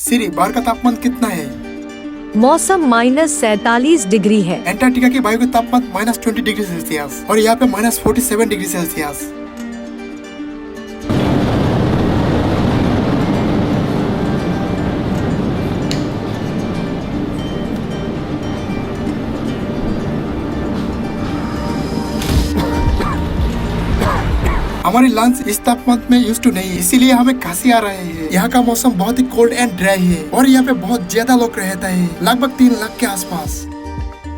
सिरी, बाहर का तापमान कितना है? मौसम -47 डिग्री है। एंटार्क्टिका की वायु का तापमान -20 डिग्री सेल्सियस और यहाँ पे -47 डिग्री सेल्सियस। हमारी लंग्स इस तापमान में यूज टू नहीं, इसीलिए हमें खांसी आ रही है। यहाँ का मौसम बहुत ही कोल्ड एंड ड्राई है और यहाँ पे बहुत ज्यादा लोग रहता है, लगभग 3 लाख के आसपास।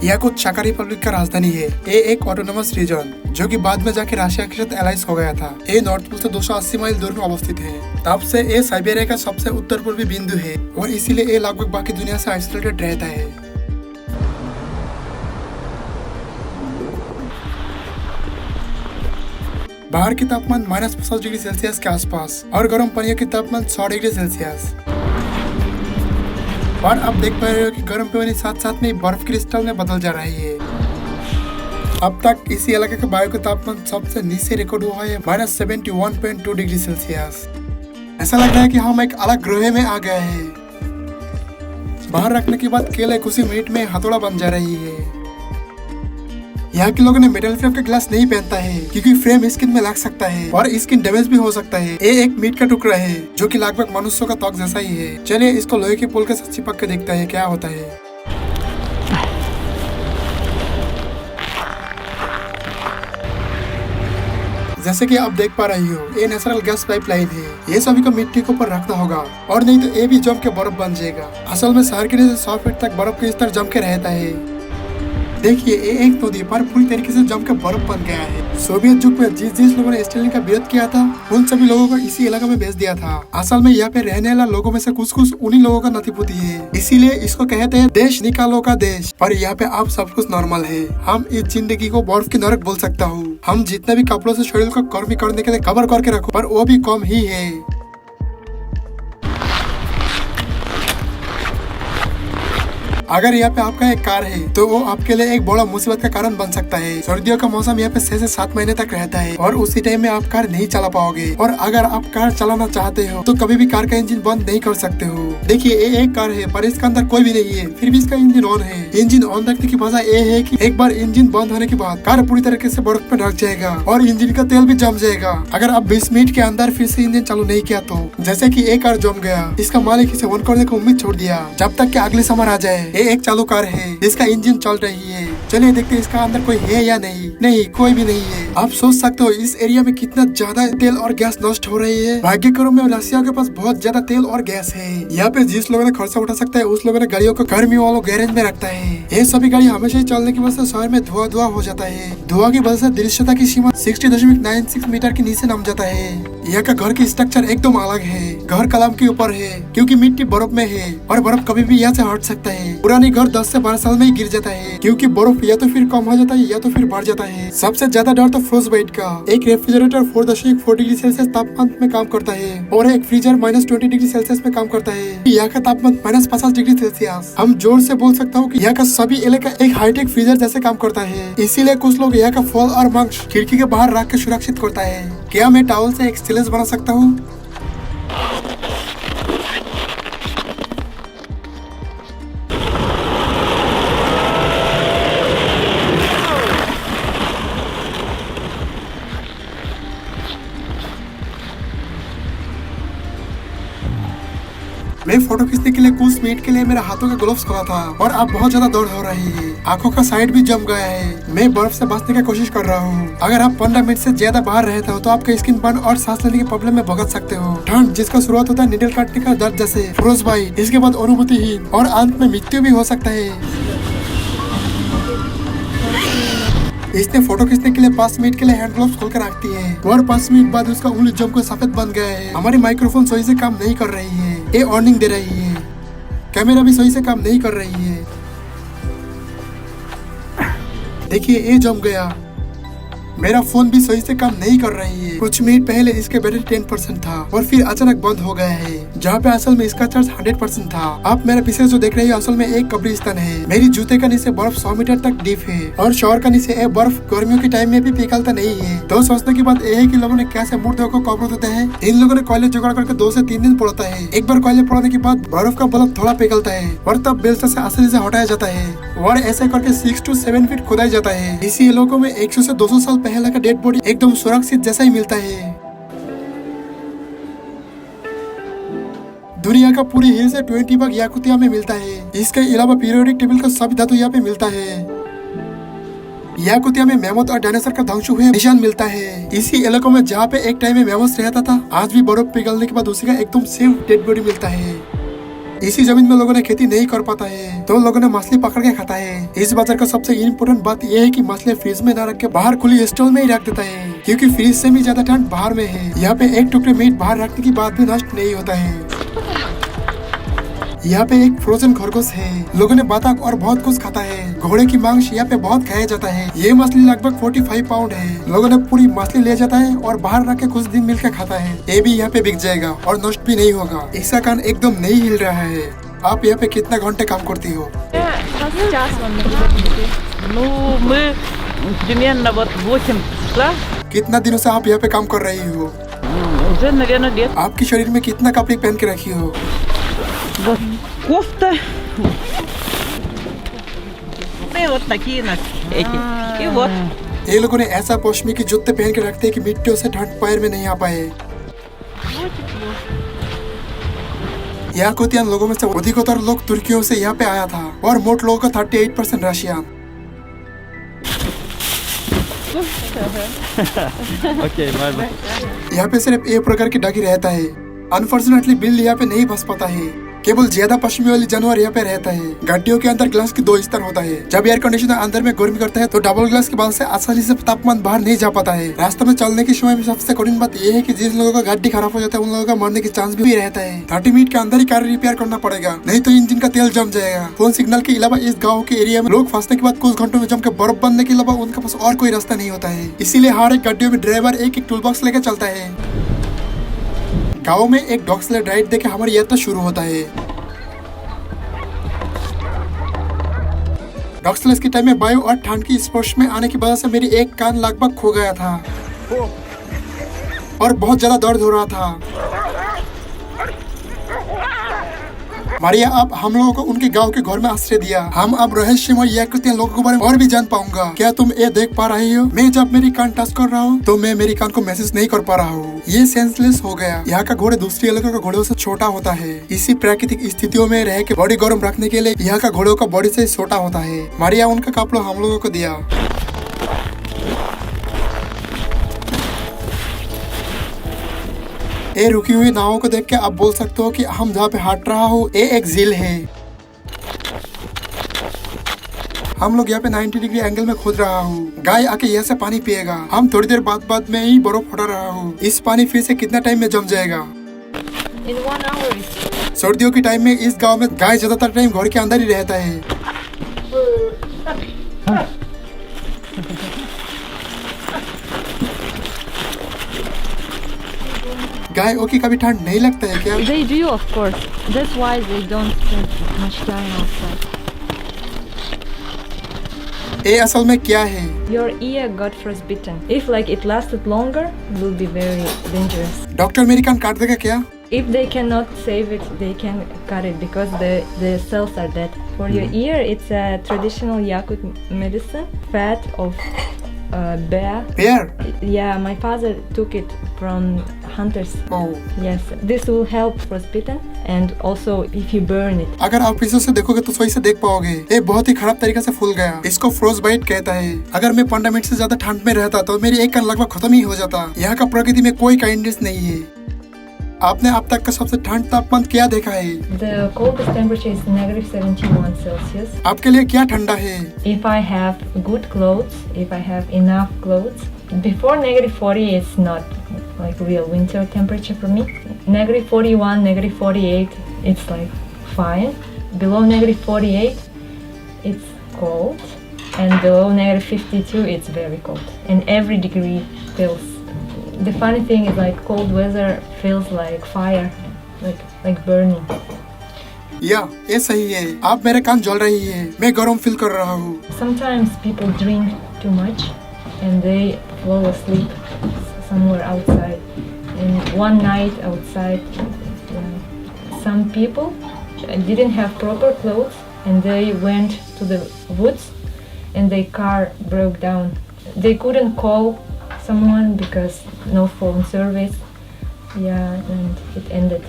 यह कुछ चाका रिपब्लिक का राजधानी है। ये एक ऑटोनोमस रीजन जो कि बाद में जाके रशिया के साथ एलाइज हो गया था। ये नॉर्थ पोल से 280 माइल दूर में अवस्थित है। तब से ये साइबेरिया का सबसे उत्तर पूर्वी बिंदु है और इसीलिए ये लगभग बाकी दुनिया से आइसोलेटेड रहता है। बाहर की तापमान -50 डिग्री सेल्सियस के आसपास और गर्म पानियों की तापमान 100 डिग्री सेल्सियस। और अब देख पा रहे हो कि गर्म पानी साथ साथ में बर्फ क्रिस्टल में बदल जा रही है। अब तक इसी इलाके के वायु का तापमान सबसे नीचे रिकॉर्ड हुआ है -71.2 डिग्री सेल्सियस। ऐसा लग रहा है कि हम एक अलग ग्रह में आ गए हैं। बाहर रखने के बाद केले कुछ ही मिनट में हथौड़ा बन जा रही है। यहाँ के लोगों ने मेटल फ्रेम का ग्लास नहीं पहनता है क्योंकि फ्रेम स्किन में लग सकता है और स्किन डैमेज भी हो सकता है। ये एक मीट का टुकड़ा है जो कि लगभग मनुष्यों का त्वक जैसा ही है। चलिए इसको लोहे के पुल के साथ चिपक के देखते हैं क्या होता है। जैसे कि आप देख पा रही हो, ये नेचुरल गैस पाइपलाइन है। ये सभी को मिट्टी के ऊपर रखना होगा और नहीं तो ये भी जम के बर्फ बन जाएगा। असल में शहर के नीचे 100 फीट तक बर्फ के स्तर जम के रहता है। देखिए ये एक नदी पर पूरी तरीके से जम के बर्फ बन गया है। सोवियत युग में जिस लोगों ने स्टालिन का विरोध किया था उन सभी लोगों को इसी इलाके में भेज दिया था। असल में यहाँ पे रहने वाला लोगों में से कुछ उन्हीं लोगों का नतीपुती है, इसीलिए इसको कहते हैं देश निकालो का देश। पर यहाँ पे अब सब कुछ नॉर्मल है। हम इस जिंदगी को बर्फ की नरक बोल सकता हूँ। हम जितने भी कपड़ों से शरीर को गर्मी करने के लिए कवर करके रखो पर वो भी कम ही है। अगर यहाँ पे आपका एक कार है तो वो आपके लिए एक बड़ा मुसीबत का कारण बन सकता है। सर्दियों का मौसम यहाँ पे 6 से 7 महीने तक रहता है और उसी टाइम में आप कार नहीं चला पाओगे। और अगर आप कार चलाना चाहते हो तो कभी भी कार का इंजन बंद नहीं कर सकते हो। देखिए ये एक कार है पर इसके अंदर कोई भी नहीं है, फिर भी इसका इंजन ऑन है। इंजन ऑन रखने की वजह ये है कि एक बार इंजन बंद होने के बाद कार पूरी तरीके से बर्फ में ढक जाएगा और इंजन का तेल भी जम जाएगा। अगर आप 20 मिनट के अंदर फिर से इंजन चालू नहीं किया तो जैसे की एक कार जम गया, इसका मालिक इसे ऑन करने की उम्मीद छोड़ दिया जब तक कि अगले समर आ जाए। एक चालू कार है जिसका इंजन चल रही है। चलिए देखते हैं इसका अंदर कोई है या नहीं। नहीं, कोई भी नहीं है। आप सोच सकते हो इस एरिया में कितना ज्यादा तेल और गैस नष्ट हो रही है। भाग्यक्रम में रशिया के पास बहुत ज्यादा तेल और गैस है। यहाँ पे जिस लोगों ने खर्चा उठा सकता है उस लोगों ने गाड़ियों को गर्मी वालों गैरेज में रखता है। ये सभी गाड़ी हमेशा ही चलने की वजह से शहर में धुआं हो जाता है। धुआं की वजह से दृश्यता की सीमा 60.96 मीटर के नीचे नम जाता है। यहाँ का घर की स्ट्रक्चर एकदम अलग है। घर कलम के ऊपर है क्योंकि मिट्टी बर्फ में है और बर्फ कभी भी यहाँ से हट सकता है। पुरानी घर 10 से 12 साल में ही गिर जाता है क्योंकि बर्फ या तो फिर कम हो जाता है या तो फिर बढ़ जाता है। सबसे ज्यादा डर तो फ्रोस्ट बाइट का। एक रेफ्रिजरेटर 4.4 डिग्री सेल्सियस तापमान में काम करता है और एक फ्रीजर -20 डिग्री सेल्सियस में काम करता है। यहाँ का तापमान -50 डिग्री सेल्सियस। हम जोर से बोल सकता हूँ कि यहाँ का सभी इलाका एक हाईटेक फ्रीजर जैसे काम करता है। इसीलिए कुछ लोग यहाँ का फल और मांस खिड़की के बाहर रख के सुरक्षित करता है। क्या मैं टॉवल से एक स्टेनलेस बना सकता हूँ? मैं फोटो खींचने के लिए कुछ मिनट के लिए मेरे हाथों के ग्लव्स खोला था और अब बहुत ज्यादा दर्द हो रही है। आंखों का साइड भी जम गया है। मैं बर्फ से बचने की कोशिश कर रहा हूँ। अगर आप 15 मिनट से ज्यादा बाहर रहते हो तो आपका स्किन बर्न और सांस लेने की प्रॉब्लम में भुगत सकते हो। ठंड जिसका शुरुआत होता है निडल काटने का दर्द जैसे फ्रोस्ट बाइट, इसके बाद अनुभूतिहीन और अंत में मृत्यु भी हो सकता है। इसने फोटो खींचने के लिए 5 मिनट के लिए हैंड ग्लव्स खोल कर रखती है और 5 मिनट बाद उसका उंगली जम कर सफेद बन गया है। हमारी माइक्रोफोन सही से काम नहीं कर रही है। ये वार्निंग दे रही है। कैमरा भी सही से काम नहीं कर रही है। देखिए ये जम गया। मेरा फोन भी सही से काम नहीं कर रही है। कुछ मिनट पहले इसके बैटरी 10% था और फिर अचानक बंद हो गया है, जहाँ पे असल में इसका चार्ज 100% था। आप मेरे पीछे जो देख रहे हो असल में एक कब्रिस्तान है। मेरी जूते का नीचे बर्फ 100 मीटर तक डीप है और शॉवर का नीचे ये बर्फ गर्मियों के टाइम में भी पिघलता नहीं है। तो सोचने की बात यह है कि लोगों ने कैसे मुर्दों को कब्र देते हैं। इन लोगों ने कोयले जुगाड़ करके 2 से 3 दिन पड़ता है। एक बार कोयले पड़ने के बाद बर्फ का बल्ब थोड़ा पिघलता है और तब बेलचा से आसानी से हटाया जाता है और ऐसे करके 6 to 7 फीट खुदाई जाता है। इसी इलाकों में 100 से 200 साल पहले का डेड बॉडी एकदम सुरक्षित जैसा ही मिलता है। दुनिया का पूरी हिल से 20 भाग याकुतिया में मिलता है। इसके अलावा पीरियोडिक टेबल का सभी धातु यहाँ पे मिलता है। याकुतिया में मैमथ और डायनासोर का ध्वंस हुए निशान मिलता है। इसी इलाकों में जहाँ पे एक टाइम में मैमथ रहता था, आज भी बर्फ पिघलने के बाद उसी का एकदम सेम डेड बॉडी मिलता है। इसी जमीन में लोगों ने खेती नहीं कर पाता है तो लोगों ने मछली पकड़ के खाता है। इस बाजार का सबसे इम्पोर्टेंट बात यह है कि मछली फ्रिज में न रख के बाहर खुली स्टॉल में ही रख देता है, क्योंकि फ्रिज से भी ज्यादा ठंड बाहर में है। यहाँ पे एक टुकड़े मीट बाहर रखने की बात भी नष्ट नहीं होता है। यहाँ पे एक फ्रोजन खरगोश है। लोगों ने बतख और बहुत कुछ खाता है। घोड़े की मांस यहाँ पे बहुत खाया जाता है। ये मछली लगभग 45 पाउंड है। लोगों ने पूरी मछली ले जाता है और बाहर रख के कुछ दिन मिलकर खाता है। ये भी यहाँ पे बिक जाएगा और नष्ट भी नहीं होगा। इसका कान एकदम नहीं हिल रहा है। आप यहाँ पे कितना घंटे काम करती हो? कितना दिनों से आप यहाँ पे काम कर रही हो? आपके शरीर में कितना कपड़े पहन के रखी हो? Кофта. И вот такие эти. И вот. ये लोगों ने ऐसा पश्मी के जूते पहन के रखते हैं कि मिट्टियों से ठंड पैर में नहीं आ पाए। याकुतियन लोगों में से अधिकतर लोग तुर्कियों से यहाँ पे आया था और मोट लोगों का 38% रशियन। यहाँ पे सिर्फ एक प्रकार की डाकी रहता है। अनफॉर्चुनेटली बिल यहाँ पे नहीं फंस पाता है। केवल ज्यादा पश्चिमी वाली जानवर यहाँ पे रहता है। गड्डियों के अंदर ग्लास की 2 स्तर होता है। जब एयर कंडीशनर अंदर में गर्मी करता है तो डबल ग्लास के बाद से आसानी से तापमान बाहर नहीं जा पाता है। रास्ते में चलने के समय में सबसे कठिन बात यह है कि जिन लोगों का गाड़ी खराब हो जाता है उन लोगों का मरने की चांस भी रहता है। 30 मिनट के अंदर ही कार रिपेयर करना पड़ेगा, नहीं तो इंजन का तेल जम जाएगा। फोन सिग्नल के अलावा इस गाँव के एरिया में लोग फंसने के बाद कुछ घंटों में जम के बर्फ बनने के अलावा उनके पास और कोई रास्ता नहीं होता है। इसीलिए हर एक गाड़ियों में ड्राइवर एक टूल बॉक्स लेकर चलता है। गाँव में एक डॉग स्लेड राइड देके हमारी यात्रा शुरू होता है। डॉग स्लेड के टाइम में वायु और ठंड की स्पर्श में आने की वजह से मेरी एक कान लगभग खो गया था और बहुत ज्यादा दर्द हो रहा था। मारिया अब हम लोगों को उनके गांव के घर में आश्रय दिया। हम अब रहस्यमय याकुतियन लोगों के बारे में और भी जान पाऊंगा। क्या तुम ये देख पा रही हो? मैं जब मेरी कान टच कर रहा हूँ तो मैं मेरी कान को मैसेज नहीं कर पा रहा हूँ। ये सेंसलेस हो गया। यहाँ का घोड़े दूसरी इलाकों के घोड़ों से छोटा होता है। इसी प्राकृतिक स्थितियों में रह के बॉडी गर्म रखने के लिए यहाँ का घोड़ों का बॉडी से छोटा होता है। मारिया उनका कपड़ा हम लोगों को दिया। ये रुकी हुई नावों को देख के आप बोल सकते हो कि हम जहाँ पे हट रहा हूँ ये एक झील है। हम लोग यहाँ पे 90 डिग्री एंगल में खोद रहा हूँ। गाय आके यहाँ से पानी पिएगा। हम थोड़ी देर बाद में ही बर्फ हटा रहा हूँ। इस पानी फिर से कितना टाइम में जम जाएगा? In 1 hour. सर्दियों के टाइम में इस गांव में गाय ज्यादातर टाइम घर के अंदर ही रहता है। गाय ओके कभी ठंड नहीं लगता है क्या? They do, of course. That's why they don't spend much time outside. ये असल में क्या है? Your ear got frostbitten. If it lasted longer, it will be very dangerous. Doctor मेरी कान काट देगा क्या? If they cannot save it, they can cut it because the cells are dead. For your ear, it's a traditional Yakut medicine, fat of bear. Bear? Yeah, my father took it from hunters. Oh. Yes, this will help frostbitten and also if you burn it. अगर आप इसे से देखोगे तो सही से देख पाओगे। ये बहुत ही खराब तरीके से फूल गया। इसको फ्रोस्टबाइट कहता है। अगर मैं 15 मिनट से ज्यादा ठंड में रहता तो मेरी एक कान लगभग खत्म ही हो जाता। यहाँ का प्रकृति में कोई काइंडनेस नहीं है। आपने अब तक का सबसे ठंड तापमान क्या देखा है? The coldest temperature is -71 Celsius. आपके लिए क्या ठंडा है? If I have good clothes, if I have enough clothes, before -40 it's not like real winter temperature for me. -41, -48 it's like fine. Below -48 it's cold. and below -52 it's very cold, and every degree feels. The funny thing is like cold weather feels like fire, like burning. या ये सही है, आप मेरे कान जल रही है, मैं गर्म फील कर रहा हूँ। Sometimes people drink too much and they fall asleep somewhere outside. And one night outside, some people didn't have proper clothes and they went to the woods and their car broke down. They couldn't call someone because no phone service. Yeah, and it ended.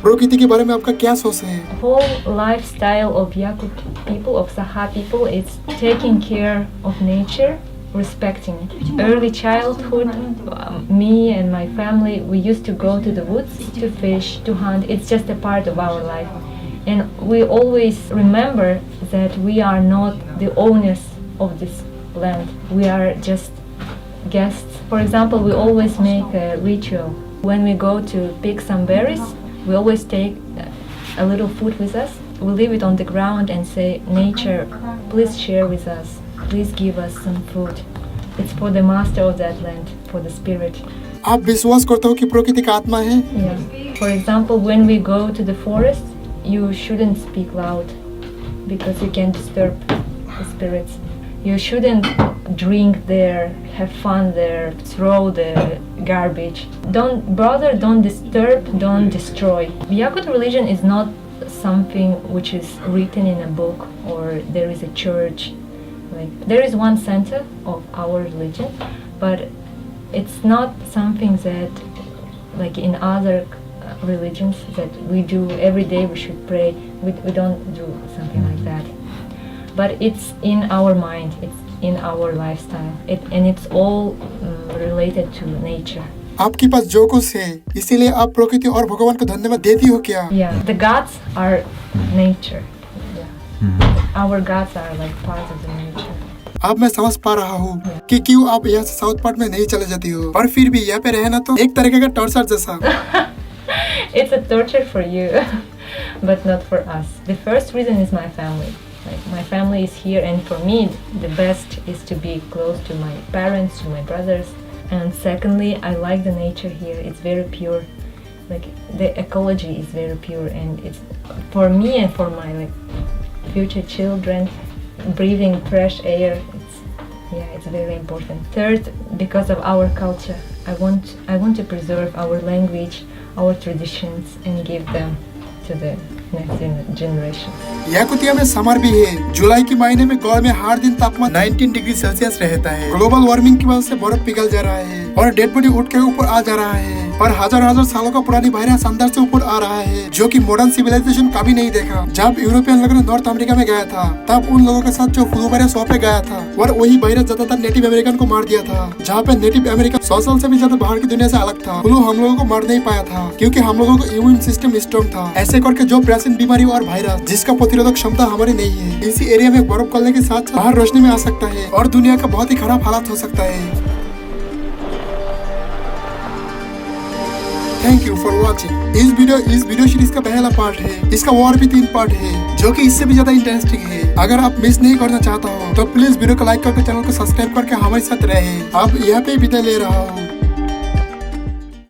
प्रकृति के बारे में आपका क्या सोच है? Whole lifestyle of Yakut people, of Saha people, is taking care of nature, respecting it. Early childhood, me and my family, we used to go to the woods to fish, to hunt. It's just a part of our life. And we always remember that we are not the owners of this land. We are just guests. For example, we always make a ritual. When we go to pick some berries, we always take a little food with us. We leave it on the ground and say, nature, please share with us. Please give us some food. It's for the master of that land, for the spirit. आप विश्वास करते हो कि प्रकृति का आत्मा है? Yeah. For example, when we go to the forest, you shouldn't speak loud because you can disturb the spirits. You shouldn't drink there, have fun there, throw the garbage. Don't disturb, don't destroy. Yakut religion is not something which is written in a book or there is a church. Like there is one center of our religion, but it's not something that, like in other religions, that we do every day. We should pray. We don't do something like that. But it's in our mind, it's in our lifestyle, and it's all related to nature. आपके पास जो कुछ है, इसीलिए आप प्रकृति और भगवान को धन्यवाद देती हो क्या? Yeah, the gods are nature. Yeah. Our gods are like part of the nature. अब मैं समझ पा रहा हूँ कि क्यों आप यहाँ से साउथ पार्ट में नहीं चले जाती हो, पर फिर भी यहाँ पे रहना तो एक तरीके का टॉर्चर जैसा। It's a torture for you, but not for us. The first reason is my family. Like my family is here, and for me the best is to be close to my parents, to my brothers. And secondly, I like the nature here. It's very pure. Like the ecology is very pure, and it's for me and for my future children, breathing fresh air. It's very important. Third, because of our culture, I want to preserve our language, our traditions, and give them to the next generation. Yakutia में summer भी है। जुलाई के महीने में गौड़ में हर दिन तापमान 19 degree Celsius रहता है। ग्लोबल वार्मिंग की वजह से बर्फ पिघल जा रहा है और डेड बॉडी उठ के ऊपर आ जा रहा है, और हजार सालों का पुरानी वायरस अंदर से ऊपर आ रहा है, जो कि मॉडर्न सिविलाइजेशन कभी नहीं देखा। जब यूरोपियन लोगों ने नॉर्थ अमेरिका में गया था, तब उन लोगों के साथ जो फ्लू वायरस वहाँ पे गया था, और वही वायरस ज्यादातर नेटिव अमेरिकन को मार दिया था। जहाँ पे नेटिव अमेरिकन 100 साल से भी ज्यादा बाहर की दुनिया से अलग था। फ्लू हम लोगों को मार नहीं पाया था क्योंकि हम लोगों का इम्यून सिस्टम स्ट्रॉन्ग था। ऐसे करके जो प्राचीन बीमारी और वायरस जिसका प्रतिरोधक क्षमता हमारी नहीं है, इसी एरिया में बर्फ गलने के साथ बाहर रोशनी में आ सकता है और दुनिया का बहुत ही खराब हालात हो सकता है। Thank you for watching. इस वीडियो सीरीज का पहला पार्ट है। इसका और भी 3 पार्ट है जो कि इससे भी ज्यादा इंटरेस्टिंग है। अगर आप मिस नहीं करना चाहता हो तो प्लीज वीडियो को लाइक करके चैनल को सब्सक्राइब करके हमारे साथ रहे। अब यहाँ पे विदाई ले रहा हूँ।